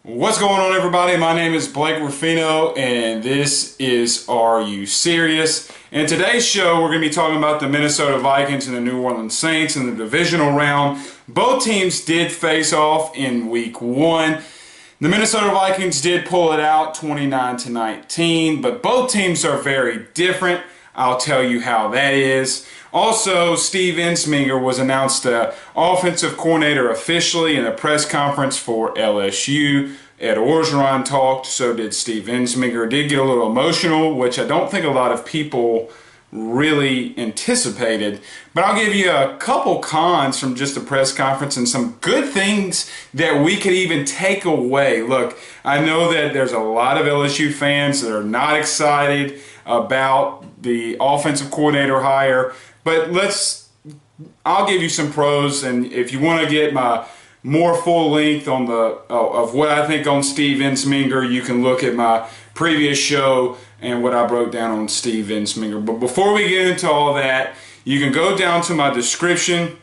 What's going on, everybody? My name is Blake Ruffino and this is Are You Serious? In today's show we're going to be talking about the Minnesota Vikings and the New Orleans Saints in the divisional round. Both teams did face off in week 1. The Minnesota Vikings did pull it out 29-19, but both teams are very different. I'll tell you how that is. Also, Steve Ensminger was announced the offensive coordinator officially in a press conference for LSU. Ed Orgeron talked, so did Steve Ensminger. Did get a little emotional, which I don't think a lot of people really anticipated. But I'll give you a couple cons from just the press conference and some good things that we could even take away. Look, I know that there's a lot of LSU fans that are not excited about the offensive coordinator hire, but I'll give you some pros, and if you want to get my more full length on of what I think on Steve Ensminger, you can look at my previous show and what I broke down on Steve Ensminger. But before we get into all that, you can go down to my description,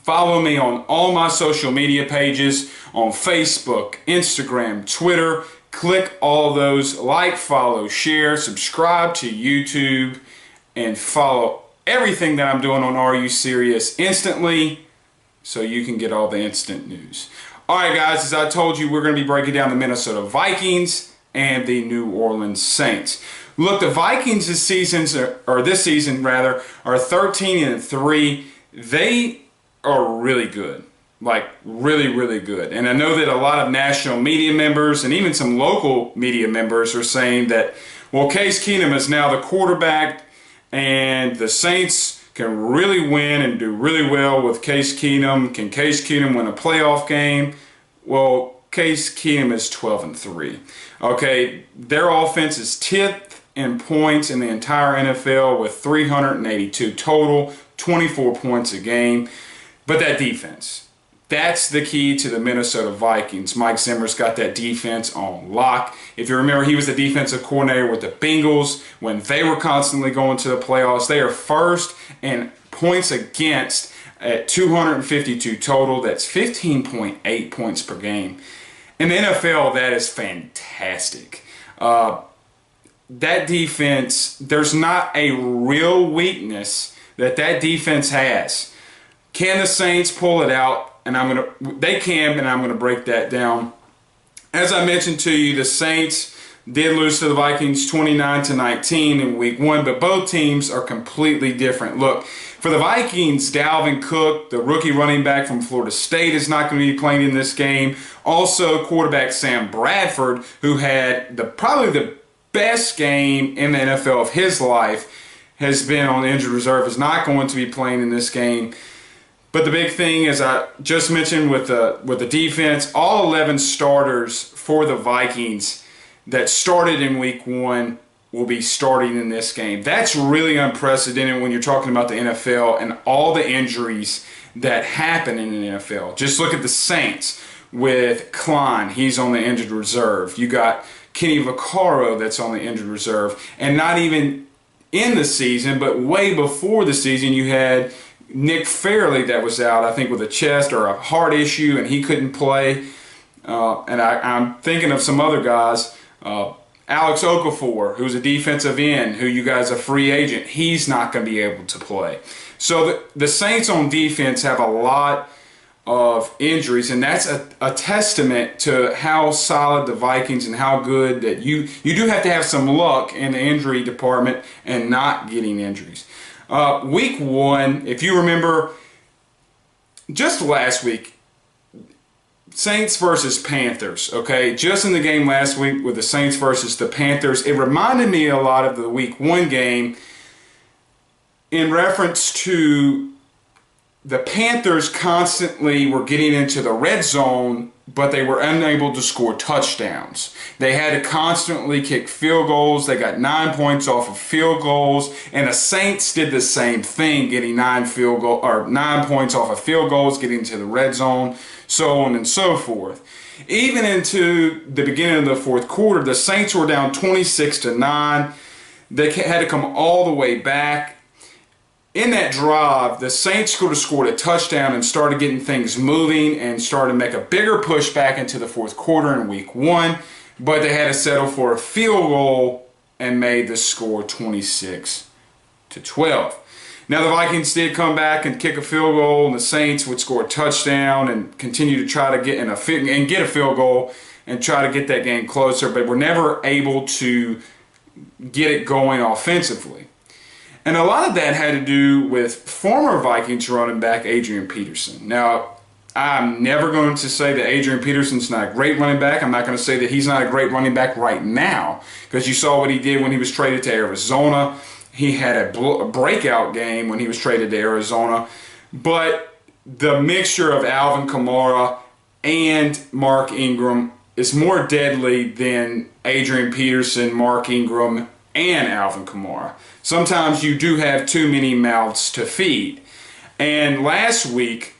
follow me on all my social media pages on Facebook, Instagram, Twitter. Click all those, like, follow, share, subscribe to YouTube, and follow everything that I'm doing on Are You Serious instantly so you can get all the instant news. Alright guys, as I told you, we're going to be breaking down the Minnesota Vikings and the New Orleans Saints. Look, the Vikings this season are 13-3. They are really good. Like, really good. And I know that a lot of national media members and even some local media members are saying that, well, Case Keenum is now the quarterback and the Saints can really win and do really well with Case Keenum. Can Case Keenum win a playoff game? Well, Case Keenum is 12-3. Okay, their offense is 10th in points in the entire NFL with 382 total, 24 points a game. But that defense, that's the key to the Minnesota Vikings. Mike Zimmer's got that defense on lock. If you remember, he was the defensive coordinator with the Bengals when they were constantly going to the playoffs. They are first in points against at 252 total. That's 15.8 points per game. In the NFL, that is fantastic. That defense, there's not a real weakness that defense has. Can the Saints pull it out? And they can, and I'm going to break that down. As I mentioned to you, the Saints did lose to the Vikings 29-19 in week 1, but both teams are completely different. Look, for the Vikings, Dalvin Cook, the rookie running back from Florida State, is not going to be playing in this game. Also, quarterback Sam Bradford, who had probably the best game in the NFL of his life, has been on the injured reserve, is not going to be playing in this game. But the big thing, as I just mentioned with the defense, all 11 starters for the Vikings that started in week 1 will be starting in this game. That's really unprecedented when you're talking about the NFL and all the injuries that happen in the NFL. Just look at the Saints with Klein. He's on the injured reserve. You got Kenny Vaccaro that's on the injured reserve. And not even in the season, but way before the season, you had Nick Fairley that was out, I think, with a chest or a heart issue, and he couldn't play. And I'm thinking of some other guys. Alex Okafor, who's a defensive end, who you guys are free agent. He's not going to be able to play. So the Saints on defense have a lot of injuries, and that's a testament to how solid the Vikings and how good that you do have to have some luck in the injury department and not getting injuries. Week 1, if you remember, just last week, Saints versus Panthers, okay? Just in the game last week with the Saints versus the Panthers, it reminded me a lot of the week 1 game in reference to the Panthers constantly were getting into the red zone, but they were unable to score touchdowns. They had to constantly kick field goals. They got 9 points off of field goals, and the Saints did the same thing, getting 9 points off of field goals, getting to the red zone, so on and so forth. Even into the beginning of the fourth quarter, the Saints were down 26-9. They had to come all the way back. in that drive, the Saints could have scored a touchdown and started getting things moving and started to make a bigger push back into the fourth quarter in week 1, but they had to settle for a field goal and made the score 26-12. Now the Vikings did come back and kick a field goal, and the Saints would score a touchdown and continue to try to get a field goal and try to get that game closer, but were never able to get it going offensively. And a lot of that had to do with former Vikings running back Adrian Peterson. Now, I'm never going to say that Adrian Peterson's not a great running back. I'm not going to say that he's not a great running back right now, because you saw what he did when he was traded to Arizona. He had a breakout game when he was traded to Arizona. But the mixture of Alvin Kamara and Mark Ingram is more deadly than Adrian Peterson, Mark Ingram, and Alvin Kamara. Sometimes you do have too many mouths to feed. And last week,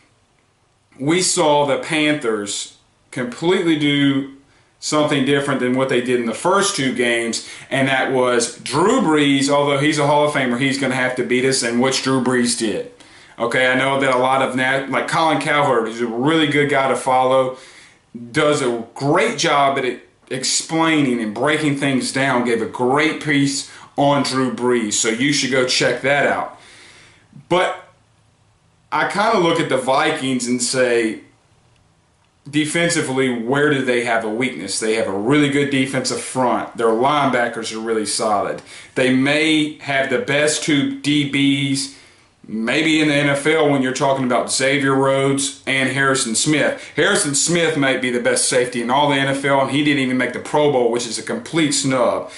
we saw the Panthers completely do something different than what they did in the first 2 games, and that was Drew Brees, although he's a Hall of Famer, he's going to have to beat us, and which Drew Brees did. Okay, I know that a lot of like Colin Cowherd is a really good guy to follow, does a great job at explaining and breaking things down, gave a great piece on Drew Brees, so you should go check that out. But I kind of look at the Vikings and say, defensively, where do they have a weakness? They have a really good defensive front. Their linebackers are really solid. They may have the best 2 DBs maybe in the NFL when you're talking about Xavier Rhodes and Harrison Smith. Harrison Smith might be the best safety in all the NFL, and he didn't even make the Pro Bowl, which is a complete snub.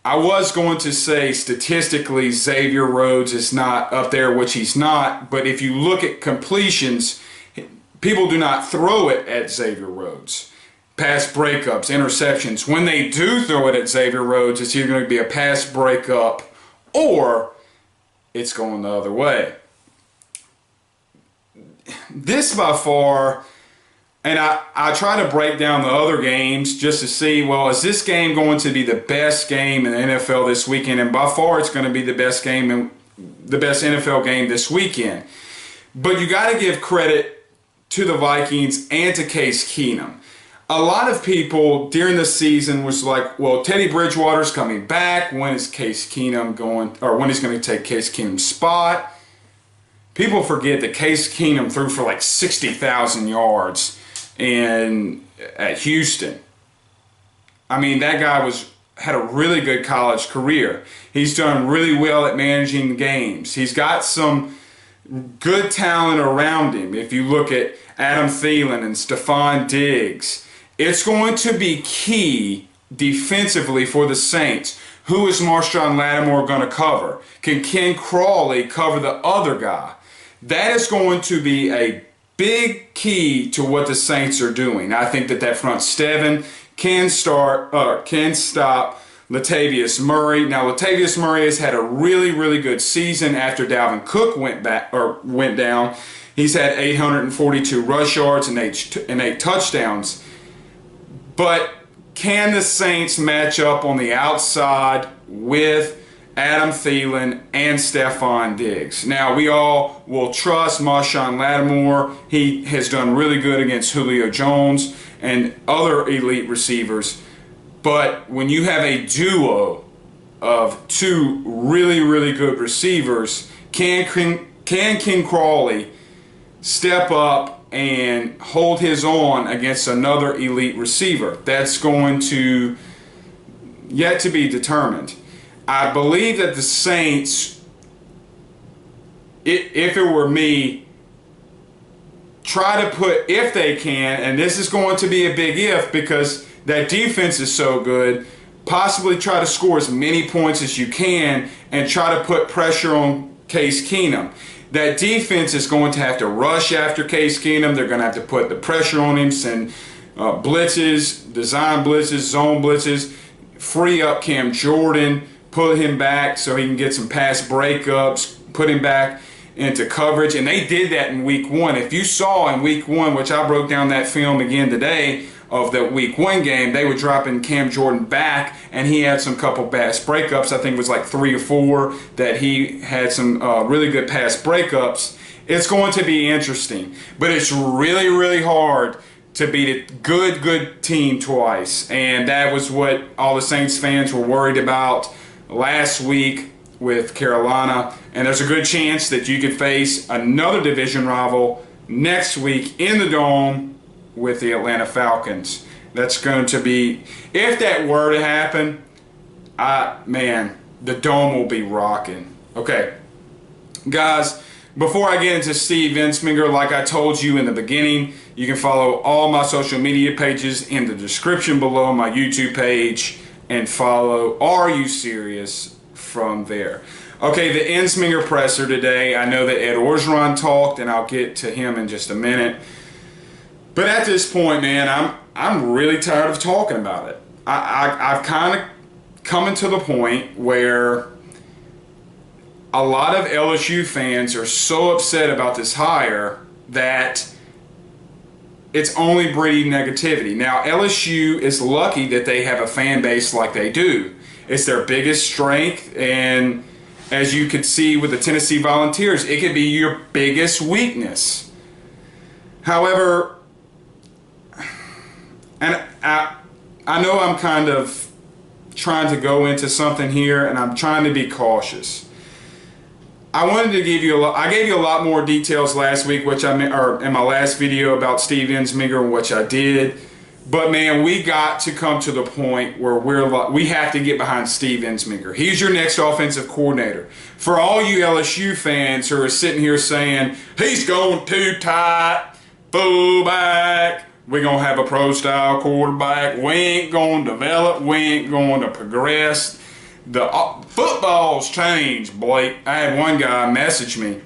I was going to say statistically Xavier Rhodes is not up there, which he's not, but if you look at completions, people do not throw it at Xavier Rhodes. Pass breakups, interceptions. When they do throw it at Xavier Rhodes, it's either going to be a pass breakup or it's going the other way. This by far, and I try to break down the other games just to see, well, is this game going to be the best game in the NFL this weekend? And by far, it's going to be the best game and the best NFL game this weekend. But you got to give credit to the Vikings and to Case Keenum. A lot of people during the season was like, well, Teddy Bridgewater's coming back. When is Case Keenum going, or when he's going to take Case Keenum's spot? People forget that Case Keenum threw for like 60,000 yards at Houston. I mean, that guy had a really good college career. He's done really well at managing games. He's got some good talent around him. If you look at Adam Thielen and Stephon Diggs, it's going to be key defensively for the Saints. Who is Marshawn Lattimore going to cover? Can Ken Crawley cover the other guy? That is going to be a big key to what the Saints are doing. I think that front seven can stop Latavius Murray. Now, Latavius Murray has had a really, really good season after Dalvin Cook went down. He's had 842 rush yards and 8 touchdowns. But can the Saints match up on the outside with Adam Thielen and Stephon Diggs? Now, we all will trust Marshawn Lattimore. He has done really good against Julio Jones and other elite receivers. But when you have a duo of 2 really, really good receivers, can Ken Crawley step up and hold his own against another elite receiver? That's going to yet to be determined. I believe that the Saints, if it were me, try to put, if they can, and this is going to be a big if because that defense is so good, possibly try to score as many points as you can and try to put pressure on Case Keenum. That defense is going to have to rush after Case Keenum. They're going to have to put the pressure on him, send blitzes, design blitzes, zone blitzes, free up Cam Jordan, put him back so he can get some pass breakups, put him back into coverage. And they did that in week 1. If you saw in week 1, which I broke down that film again today, of the week 1 game, they were dropping Cam Jordan back, and he had some couple pass breakups. I think it was like 3 or 4 that he had some really good pass breakups. It's going to be interesting, but it's really, really hard to beat a good team twice, and that was what all the Saints fans were worried about last week with Carolina, and there's a good chance that you could face another division rival next week in the Dome with the Atlanta Falcons. That's going to be, if that were to happen, man, the Dome will be rocking. Okay, guys, before I get into Steve Ensminger, like I told you in the beginning, you can follow all my social media pages in the description below my YouTube page and follow Are You Serious from there. Okay, the Ensminger presser today. I know that Ed Orgeron talked, and I'll get to him in just a minute. But at this point, man, I'm really tired of talking about it. I've kind of come to the point where a lot of LSU fans are so upset about this hire that it's only breeding negativity. Now, LSU is lucky that they have a fan base like they do. It's their biggest strength, and as you could see with the Tennessee Volunteers, it could be your biggest weakness. However, and I know I'm kind of trying to go into something here, and I'm trying to be cautious. I wanted to give you I gave you a lot more details last week, or in my last video about Steve Ensminger, which I did. But man, we got to come to the point where we have to get behind Steve Ensminger. He's your next offensive coordinator. For all you LSU fans who are sitting here saying he's going too tight, fullback, we're gonna have a pro-style quarterback, we ain't gonna develop, we ain't going to progress. The football's changed, Blake. I had one guy message me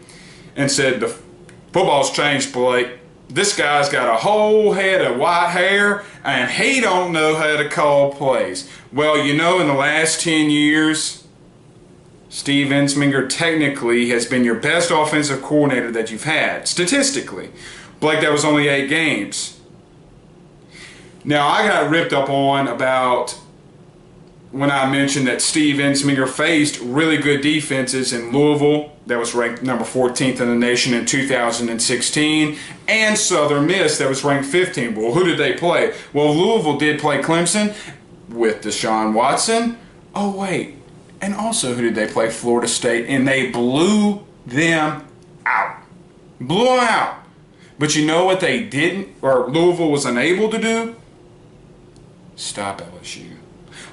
and said, the football's changed, Blake. This guy's got a whole head of white hair and he don't know how to call plays. Well, you know, in the last 10 years, Steve Ensminger technically has been your best offensive coordinator that you've had, statistically. Blake, that was only 8 games. Now, I got ripped up on about when I mentioned that Steve Ensminger faced really good defenses in Louisville, that was ranked number 14th in the nation in 2016, and Southern Miss, that was ranked 15th. Well, who did they play? Well, Louisville did play Clemson with Deshaun Watson. Oh, wait. And also, who did they play? Florida State, and they blew them out. Blew them out. But you know what they didn't, or Louisville was unable to do? Stop LSU.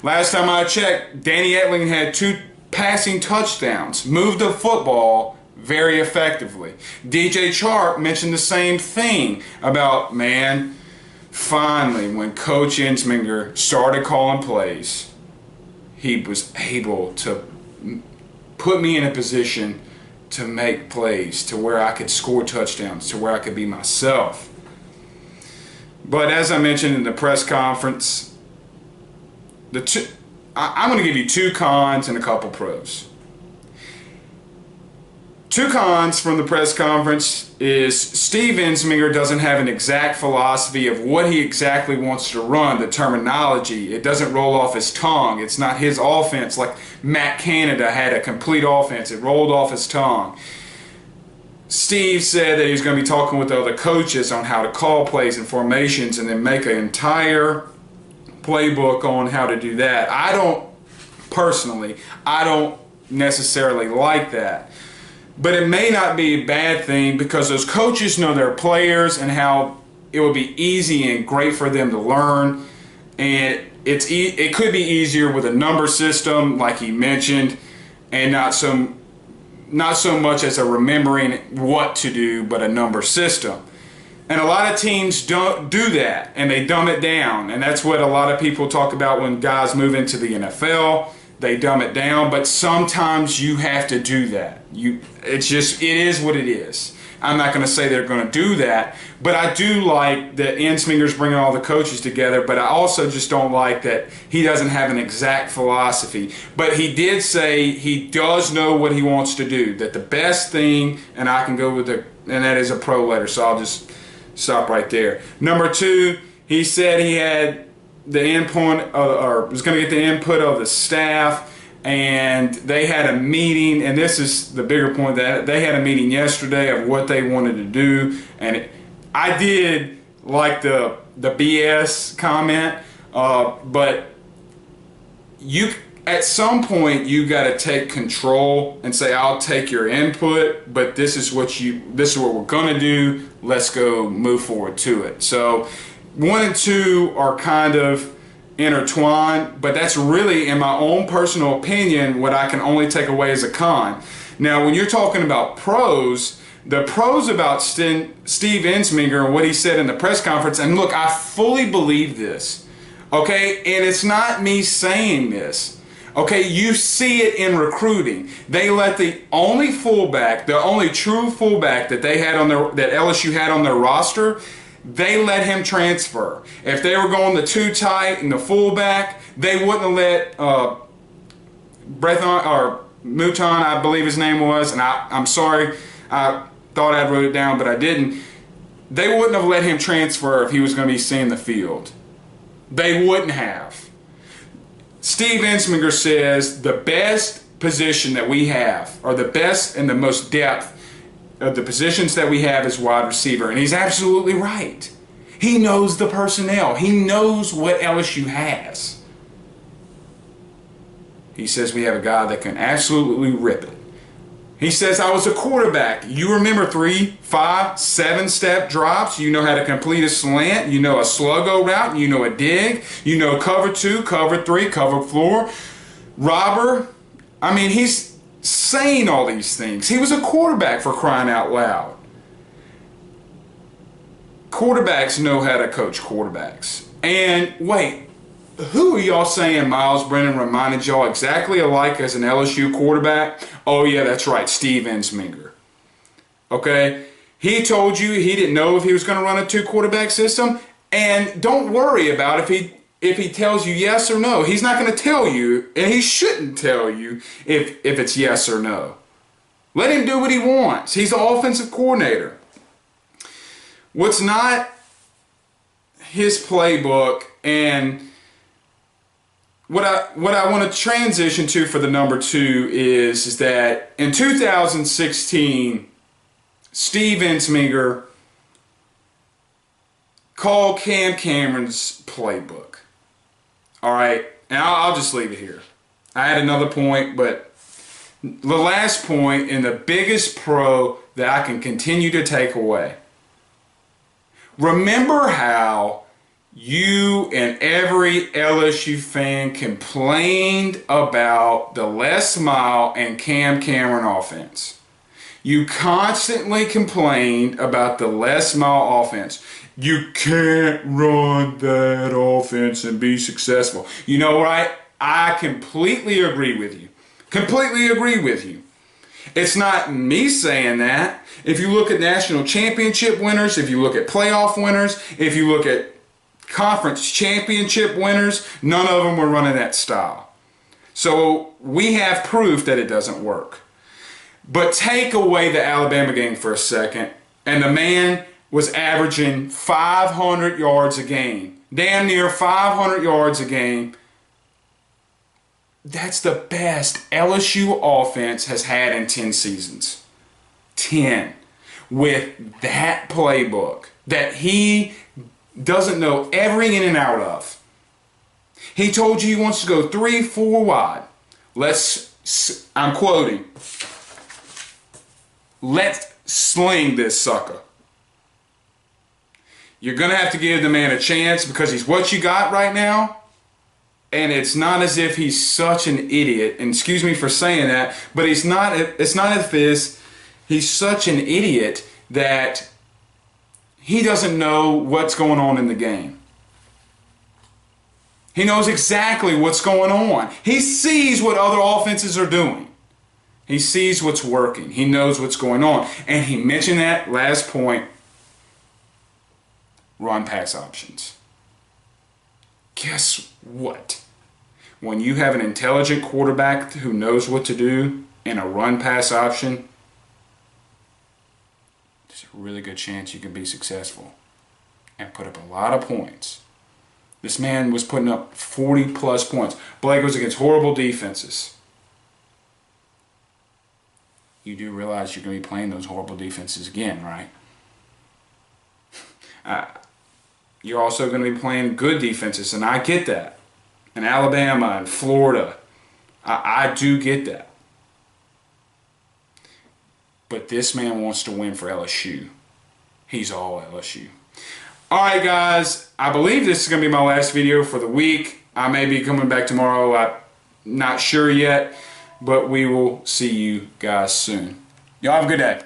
Last time I checked, Danny Etling had 2 passing touchdowns, moved the football very effectively. DJ Chark mentioned the same thing about, man, finally, when Coach Ensminger started calling plays, he was able to put me in a position to make plays, to where I could score touchdowns, to where I could be myself. But as I mentioned in the press conference, I'm going to give you 2 cons and a couple pros. 2 cons from the press conference is Steve Ensminger doesn't have an exact philosophy of what he exactly wants to run, the terminology. It doesn't roll off his tongue. It's not his offense like Matt Canada had a complete offense. It rolled off his tongue. Steve said that he's going to be talking with the other coaches on how to call plays and formations and then make an entire playbook on how to do that. I don't necessarily like that. But it may not be a bad thing because those coaches know their players and how it would be easy and great for them to learn. And it could be easier with a number system like he mentioned, and not so much as a remembering what to do, but a number system. And a lot of teams don't do that, and they dumb it down. And that's what a lot of people talk about when guys move into the NFL. They dumb it down, but sometimes you have to do that. It is what it is. I'm not going to say they're going to do that, but I do like that Ensminger's bringing all the coaches together, but I also just don't like that he doesn't have an exact philosophy. But he did say he does know what he wants to do, that the best thing, and I can go with and that is a pro letter, so I'll just stop right there. Number 2, He said he had the input, or was going to get the input of the staff, and they had a meeting, and this is the bigger point, that they had a meeting yesterday of what they wanted to do, and I did like the BS comment, but you at some point you got to take control and say, I'll take your input, but this is what we're going to do. Let's go move forward to it. So 1 and 2 are kind of intertwined, but that's really, in my own personal opinion, what I can only take away as a con. Now, when you're talking about pros, the pros about Steve Ensminger and what he said in the press conference, and look, I fully believe this, okay? And it's not me saying this. Okay, you see it in recruiting. They let the only fullback, the only true fullback that they had on that LSU had on their roster, they let him transfer. If they were going the too tight and the fullback, they wouldn't have let Brethon or Mouton, I believe his name was, and I'm sorry, I thought I wrote it down, but I didn't. They wouldn't have let him transfer if he was going to be seeing the field. They wouldn't have. Steve Ensminger says the best position that we have, or the best and the most depth of the positions that we have, is wide receiver. And he's absolutely right. He knows the personnel. He knows what LSU has. He says we have a guy that can absolutely rip it. He says, I was a quarterback. You remember 3, 5, 7-step drops. You know how to complete a slant. You know a sluggo route. You know a dig. You know cover 2, cover 3, cover 4. Robber. I mean, he's saying all these things. He was a quarterback, for crying out loud. Quarterbacks know how to coach quarterbacks. And wait, who are y'all saying Miles Brennan reminded y'all exactly alike as an LSU quarterback? Oh yeah, that's right, Steve Ensminger. Okay? He told you he didn't know if he was going to run a 2-quarterback system, and don't worry about if he tells you yes or no. He's not going to tell you, and he shouldn't tell you if it's yes or no. Let him do what he wants. He's the offensive coordinator. What's not his playbook, and what I want to transition to for the number 2 is that in 2016, Steve Ensminger called Cam Cameron's playbook. All right, and I'll just leave it here. I had another point, but the last point and the biggest pro that I can continue to take away. Remember how you and every LSU fan complained about the Les Miles and Cam Cameron offense. You constantly complained about the Les Miles offense. You can't run that offense and be successful. You know what? I completely agree with you. Completely agree with you. It's not me saying that. If you look at national championship winners, if you look at playoff winners, if you look at conference championship winners, none of them were running that style. So we have proof that it doesn't work. But take away the Alabama game for a second, and the man was averaging 500 yards a game. Damn near 500 yards a game. That's the best LSU offense has had in 10 seasons. 10. With that playbook that he doesn't know every in and out of. He told you he wants to go 3, 4 wide. I'm quoting, let's sling this sucker. You're going to have to give the man a chance because he's what you got right now. And it's not as if he's such an idiot. And excuse me for saying that, but it's not as if he's such an idiot that he doesn't know what's going on in the game. He knows exactly what's going on. He sees what other offenses are doing. He sees what's working. He knows what's going on. And he mentioned that last point, run pass options. Guess what? When you have an intelligent quarterback who knows what to do in a run pass option, there's a really good chance you can be successful. and put up a lot of points. This man was putting up 40 plus points. Blake was against horrible defenses. You do realize you're going to be playing those horrible defenses again, right? You're also going to be playing good defenses, and I get that. In Alabama and Florida, I do get that. But this man wants to win for LSU. He's all LSU. Alright guys, I believe this is going to be my last video for the week. I may be coming back tomorrow. I'm not sure yet. But we will see you guys soon. Y'all have a good day.